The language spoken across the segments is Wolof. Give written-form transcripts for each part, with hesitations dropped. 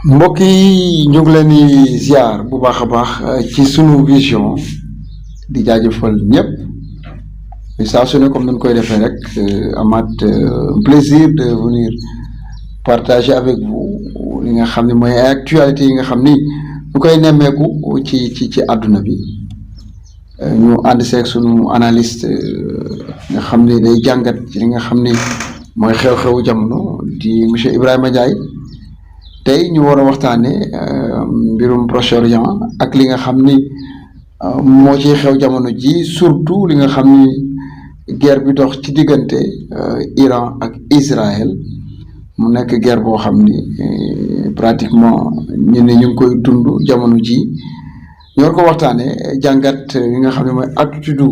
mbokk yi ñu ngi leen di ziar bu baax a baax ci sunu vision di jaajëfal ñëpp saa su ne comme nañ koy defee rek amaat plaisir de venir partager avec vous li nga xam ne mooy actualité yi nga xam ni ñu koy nemmeeku ci àdduna bi ñu ànd seeg sunu analyste nga xam ne day jàngat ci li nga xam ni mooy xew-xewu jamono di monsieur Ibrahima Ndiaye. tey ñu war a waxtaanee mbirum Proche-Orient ak li nga xam ni moo ci xew jamono ji surtout li nga xam ni guerre bi dox ci diggante Iran ak Israël mu nekk guerre boo xam ni pratiquement ñu ne ñu ngi koy dund jamono ji ñu war ko waxtaanee jàngat li nga xam ne mooy attitude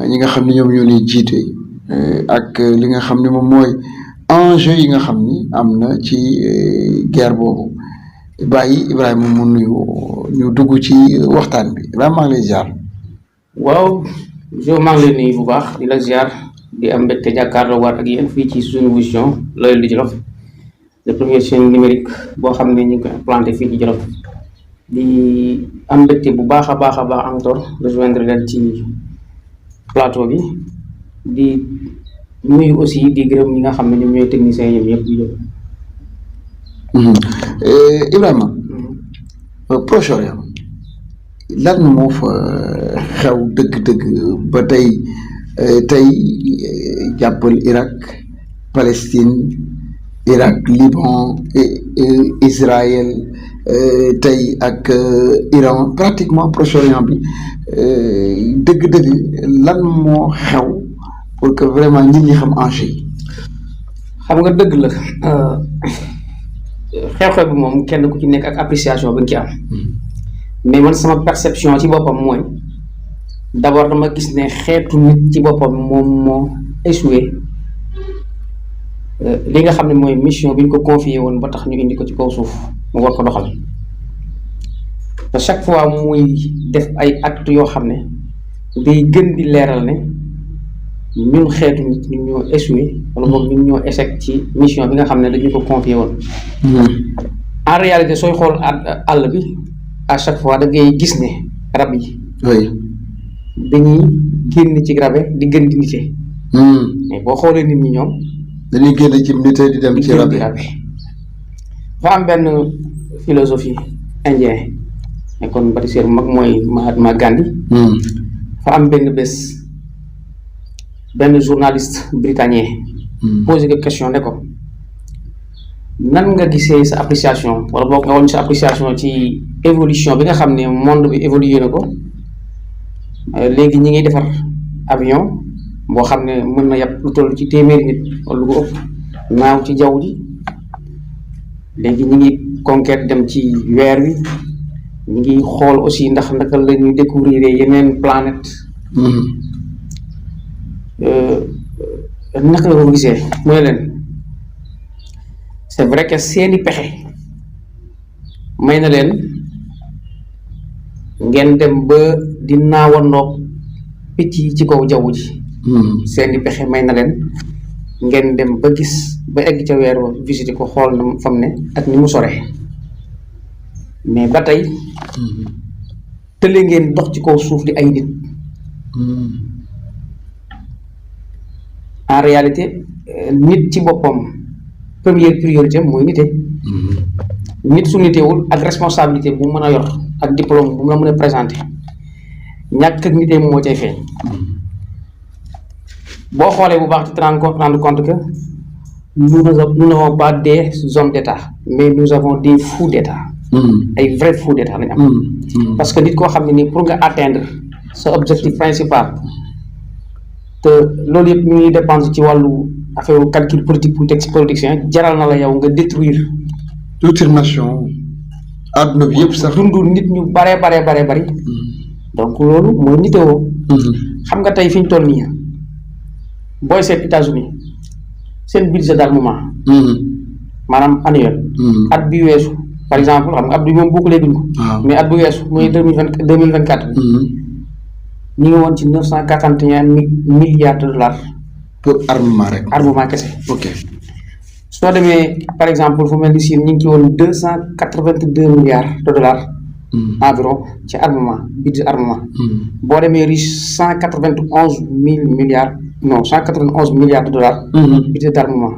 ñi nga xam ne ñoom ñoo ñuy jiite ak li nga xam ne moom mooy. enjeu yi nga xam ni am na ci guerre boobu bàyyi Ibrahima mu nuyu ñu dugg ci waxtaan bi Ibrahima maa ngi lay ziar. waaw jo maa ngi lay nuyu bu baax di la ziar di am mbégte jàkkaarloo waat ak yéen fii ci suñu vision Loyal di Jolof le premier chaîne numérique boo xam ne ñu ngi koy implanté fii ci Jolof di am mbégte bu baax a baax encore rejoindre leen ci plateau bi di nuyu aussi di gërëm ñi nga xam ne ñoom ñooy techniciens yi ñoom ñëpp di jóg. Ibrahima. Proche-Orient lan moo fa xew dëgg-dëgg ba tey jàppal Irak Palestine Irak Liban Israël tey ak Iran pratiquement Proche-Orient bi dëgg-dëgg lan moo xew. pour que vraiment nit ñi xam enjeu yi. xam nga dëgg la xew-xew bi moom kenn ku ci nekk ak appréciation bi nga ci am. mais man sama perception ci boppam mooy d'abord dama gis ne xeetu nit ci boppam moom moo échoué li nga xam ne mooy mission bi ñu ko confié woon ba tax ñu indi ko ci kaw suuf mu war ko doxal te chaque fois muy def ay actes yoo xam ne day gën di leeral ne. ñun xeetu nit ñun ñoo échoué wala boog ñun ñoo échec ci mission bi nga xam ne dañu ko confié woon. En réalité sooy xool àll bi à chaque fois da ngay gis ne rab yi. dañuy génn ci rabe di gën di nite. mais boo xoolee nit ñi ñoom. dañuy génn ci nite di dem ci rabe. dafa am benn philosophie indien nekkoon bâtisseur bu mag mooy Mahatma Gandhi. dafa am benn bés. benn journaliste britannique posé ko question ne ko nan nga gisee sa appréciation wala boog nga woon sa appréciation ci évolution bi nga xam ne monde bi évolué na ko léegi ñi ngi defar avion boo xam ne mën na yàpp lu toll ci téeméeri nit wala lu ko ëpp naaw ci jaww ji léegi ñi ngi conquête dem ci weer wi ñi ngi xool aussi ndax naka la ñuy découvrir yeneen planète naka la ko gisee mooy leen c'est vrai que seeni pexe may na leen ngeen dem ba di naawandoog picc yi ci kaw jaww ji. seeni pexe may na leen ngeen dem ba gis ba egg ca weer wa visiter ko xool na fam ne ak ni mu sore mais ba tey tële ngeen dox ci kaw suuf di ay nit. En réalité nit ci boppam première priorité mooy nite. nit su nitewul ak responsabilité bu mën a yor ak diplôme bu mu la mën a présenter ñàkk ak nite moo cay feeñ. boo xoolee bu baax ci rendre compte que nous n'avons pas des hommes d'État mais nous avons des fous d'État. ay vrais fous d'État lañ am. parce que nit koo xam ne nii pour nga atteindre sa objectif principal. te loolu yëpp ñu ngi dépendre ci wàllu affaire calcul politique politicien jaral na la yow nga détruire. toute une nation. àdduna bi yëpp sax dundu nit ñu baree bari. donc loolu mooy nitewoo. xam nga tey fi ñu toll nii booy seet États-Unis seen budget d'armement. maanaam annuel. at bi weesu par exemple xam nga at bi moom bouclé duñ ko. mais at bu weesu mooy 2024. ñu ngi woon ci 941 milliards de dollars. pour armement rek. armement kese. ok soo demee par exemple fu mel ni Chine ñu ngi ci woon 282 milliards de dollars environ ci armement budget armement. boo demee Russie 191 milliards de dollars. budget d'armement.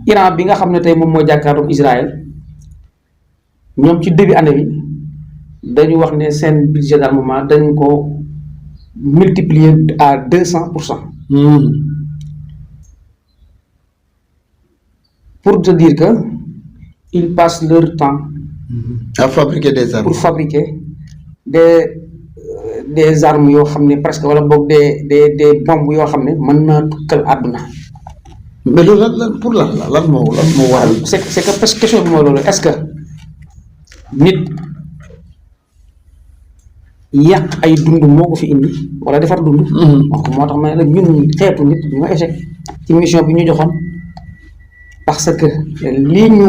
Iran bi nga xam ne tey moom mooy jàkkaarloog Israël ñoom ci début année bi dañu wax ne seen budget d'armement dañu ko multiplier à 200%. Pour te dire que ils passent leur temps à fabriquer des armes. Pour fabriquer des armes yoo xam ne presque wala boog des bombes yoo xam ne mën naa tukkal àdduna. mais loolu lan pour lan moo waral. c'est que parce que question bi mooy loolu est-ce que nit yàq ay dund moo ko fi indi wala defar dund. donc moo tax ma ne la ñun xeetu nit ñu nga échec ci mission bi ñu joxoon parce que lii ñu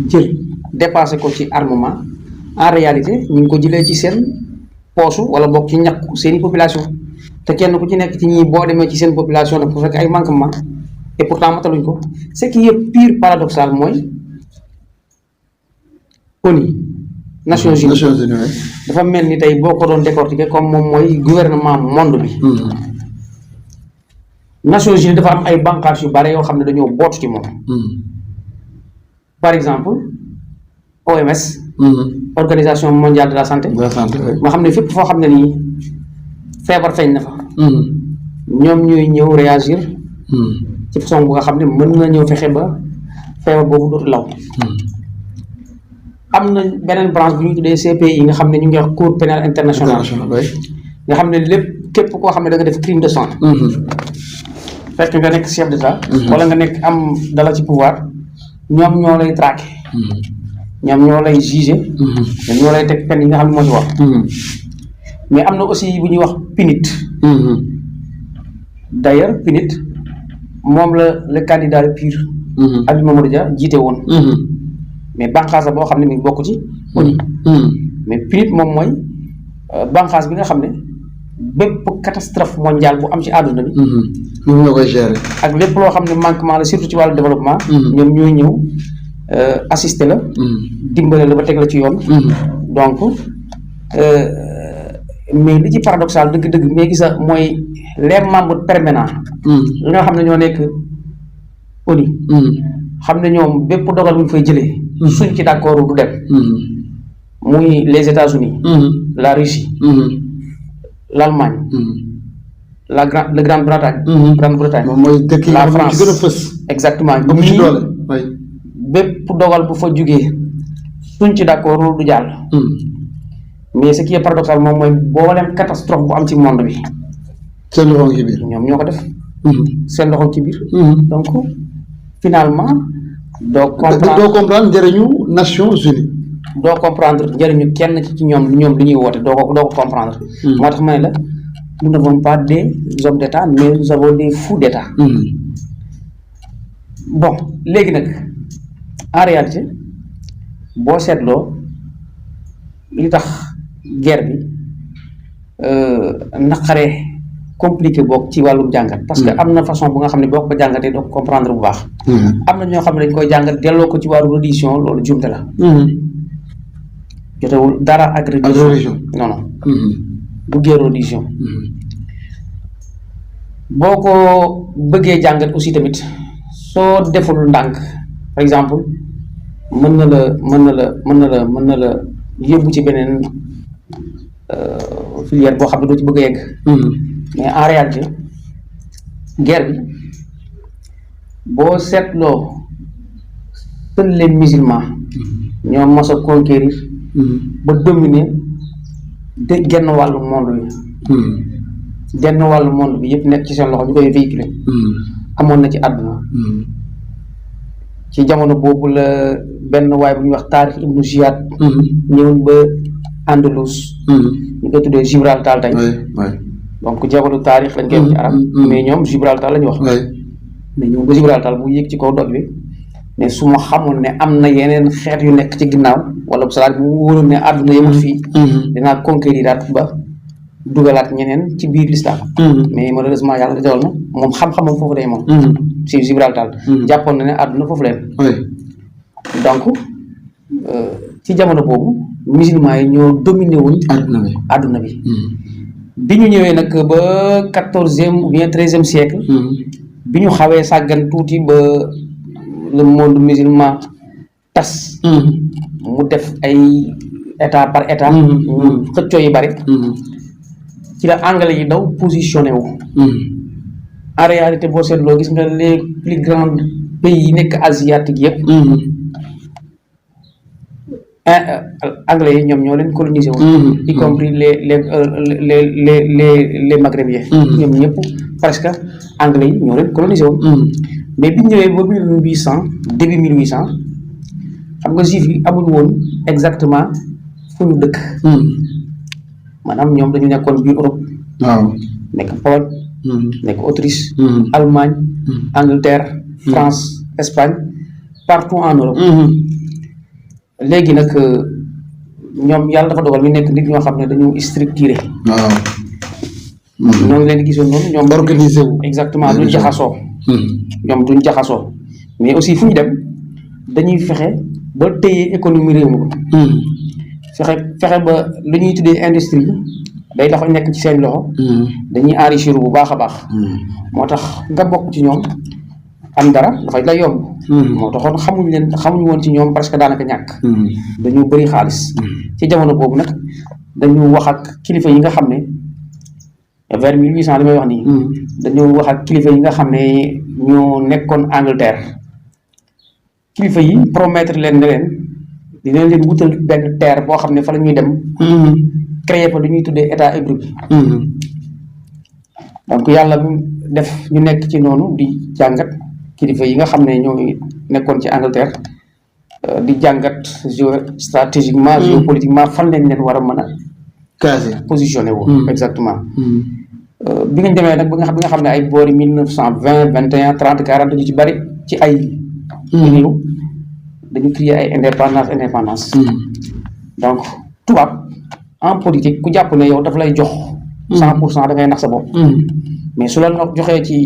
jël dépassé ko ci armement en réalité ñu ngi ko jëlee ci seen poosu wala boog ci ñàkku seeni population te kenn ku ci nekk ci ñii boo demee ci seen population nag bu fekk ay manquement et pourtant mataluñ ko ce qui est pire paradoxal mooy ONU Nations Unies dafa mel ni tey boo ko doon décortiquer comme moom mooy gouvernement monde bi. Nations Unies dafa am ay bànqaas yu bare yoo xam ne dañoo bootu ci moom. par exemple OMS. Organisation mondiale de la santé. nga xam ne fépp foo xam ne nii feebar feeñ na fa. ñoom ñuy ñëw réagir. ci façon bu nga xam ne mën na ñëw fexe ba feebar boobu dootu law. am na beneen branche bu ñu tuddee CPI nga xam ne ñu ngi wax Cour pénale internationale. nga xam ne lépp képp koo xam ne da nga def crime de sang. fekk nga nekk chef d'état. wala nga nekk am dala ci pouvoir ñoom ñoo lay traqué. ñoom ñoo lay jugé. ñoom ñoo lay teg peine yi nga xam ne moo ci wax. mais am na aussi bu ñuy wax PNUD. d'ailleurs PNUD moom la le candidat pur. Habib Mamadou Dia jiite woon. mais bànqaas la boo xam ne mi ngi bokk ci ONU. mais PNUD moom mooy bànqaas bi nga xam ne bépp catastrophe mondiale bu am ci àdduna bi. ñoom ñoo koy gérer. ak lépp loo xam ne manquement la surtout ci wàllu développement. ñoom ñooy ñëw assister la. dimbale la ba teg la ci yoon. donc mais li ci paradoxal dëgg-dëgg mais gisa mooy les membres permanents. li nga xam ne ñoo nekk ONU. xam ne ñoom bépp dogal bu ñu fay jëlee. suñ ci d'accord du dem. muy les États-Unis. la Russie. l'Allemagne. le Grande-Bretagne. Grande-Bretagne. moom mooy dëkk yi la nga xam ne ci France gën a fës. exactement ba mu ci doole. bépp dogal bu fa jugee suñ ci d'accord du jàll. mais ce qui est paradoxal moom mooy boolem catastrophe bu am ci monde bi. seen loxo ngi ci biir. ñoom ñoo ko def. seen loxo ci biir. donc finalement. doo comprendre njëriñu Nations Unies. doo comprendre njëriñu kenn ci ñoom li ñuy woote doo ko comprendre. moo tax ma ne la nous n'avons pas des hommes d'État mais nous avons des fous d'État. bon léegi nag en réalité boo seetloo li tax guerre bi naqaree compliqué boog ci wàllum jàngat. parce que am na façon bu nga xam ne boo ko jàngatee doo ko comprendre bu baax. am na ñoo xam ne dañ koy jàngat delloo ko ci wàllu religion loolu jumte la. jotewul dara ak religion non non. du guerre religion. boo ko bëggee jàngat aussi tamit soo deful ndànk par exemple mën na la yóbbu ci beneen filière boo xam ne doo ci bëgg a yegg. mais en réalité guerre bi boo seetloo seuls les musulmans ñoo mos a conquérir ba dominer de genn wàllu monde bi. genn wàllu monde bi yëpp nekk ci seen loxo ñu koy véhiculer. amoon na ci àdduna. ci jamono boobu la benn waay bu ñuy wax Taarix Ibnu Ziyad. ñëwoon ba Andalus. ñu koy tuddee Gibraltar tey. donc jabalu taarix lañ koy wax ci arab mais ñoom Gibraltar la ñu wax. mais ñoom ba Gibraltar bu yéeg ci kaw doj bi mais su ma xamoon ne am na yeneen xeet yu nekk ci ginnaaw wala bu salaat bu wóoroon ne àdduna yemul fii. dinaa conquérir ba dugalaat ñeneen ci biir l'islam. mais malheureusement yàlla dogal na moom xam-xamam foofu day moom. si Gibraltar. jàppoon na ne àdduna foofu leen. donc ci jamono boobu musulman yi ñoo dominé wuñ. àdduna bi. bi ñu ñëwee nag ba 14e ou bien 13e siècle. bi ñu xawee sàggan tuuti ba le monde musulman tas. mu def ay état par état. xëccoo yi bari. ci la anglais yi daw positionné wu. en réalité boo seetloo gis nga les plus grands pays yi nekk asiatique yëpp. anglais yi ñoom ñoo leen colonisé woon. y compris les maghrébiens. ñoom ñëpp presque anglais yi ñoo leen colonisé woon. mais bi ñu ñëwee ba 1800 début 1800 xam nga juif yi amuñu woon exactement fu ñu dëkk. maanaam ñoom dañu nekkoon biir Europe. waaw nekk Pologne. nekk Autriche. Allemagne. Angleterre. France Espagne partout en Europe. léegi nag ñoom yàlla dafa dogal ñu nekk nit ñoo xam ne dañu structuré. waaw. ñoo ngi leen di gisoon noonu ñoom. organisé wu. exactement duñ jaxasoo. ñoom duñ jaxasoo mais aussi fu ñu dem dañuy fexe ba téye économie réew mi. fexe ba lu ñuy tuddee industrie day dafa nekk ci seen loxo. dañuy enrichir bu baax a baax. moo tax nga bokk ci ñoom am dara dafay la yomb. moo taxoon xamuñu woon ci ñoom parce que daanaka ñàkk. dañu bëri xaalis. ci jamono boobu nag dañu wax ak kilifa yi nga xam ne vers 1800 li may wax nii. dañu wax ak kilifa yi nga xam ne ñoo nekkoon Angleterre. kilifa yi promettre leen ne leen dina leen wutal benn terre boo xam ne fa la ñuy dem. créer fa lu ñuy tuddee état hébreu bi. donc yàlla def ñu nekk ci noonu di jàngat kilifa yi nga xam ne ñoo nekkoon ci Angleterre di jàngat stratégiquement géopolitiquement fan lañ leen war a mën a. casé positionné wu. exactement. bi nga demee nag bi nga xam ne ay boori 1920 21 30 40 ñu ci bari ci ay. réew dañu créer ay indépendance. donc tubaab en politique ku jàpp ne yow daf lay jox. 100% da ngay nax sa bopp. mais su la joxee ci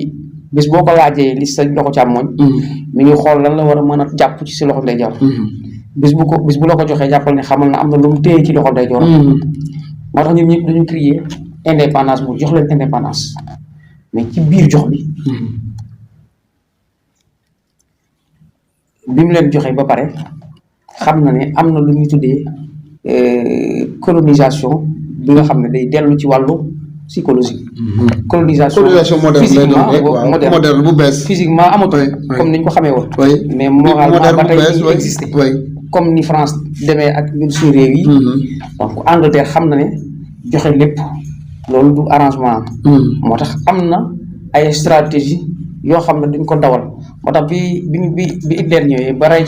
bis boo ko laajee li sa loxo càmmoñ. mi ngi xool lan la war a mën a jàpp ci si loxo ndeyjoor. bis bu la ko joxee jàppal ne xamal na am na lu mu téye ci loxo ndeyjoor. moo tax ñun ñëpp dañu créer indépendance mu jox leen indépendance mais ci biir jox bi. bi mu leen joxee ba pare xam na ne am na lu ñuy tuddee colonisation bi nga xam ne day dellu ci wàllu psychologie. colonisation moderne bu bees. physiquement amatul. comme ni ñu ko xamee woon. mais moralement ba tey ñu existé. comme ni France demee ak ñun suñu réew yi. donc Angleterre xam na ne joxe lépp loolu du arrangement. moo tax am na ay stratégie yoo xam ne duñ ko dawal moo tax bi Hitler ñëwee ba rey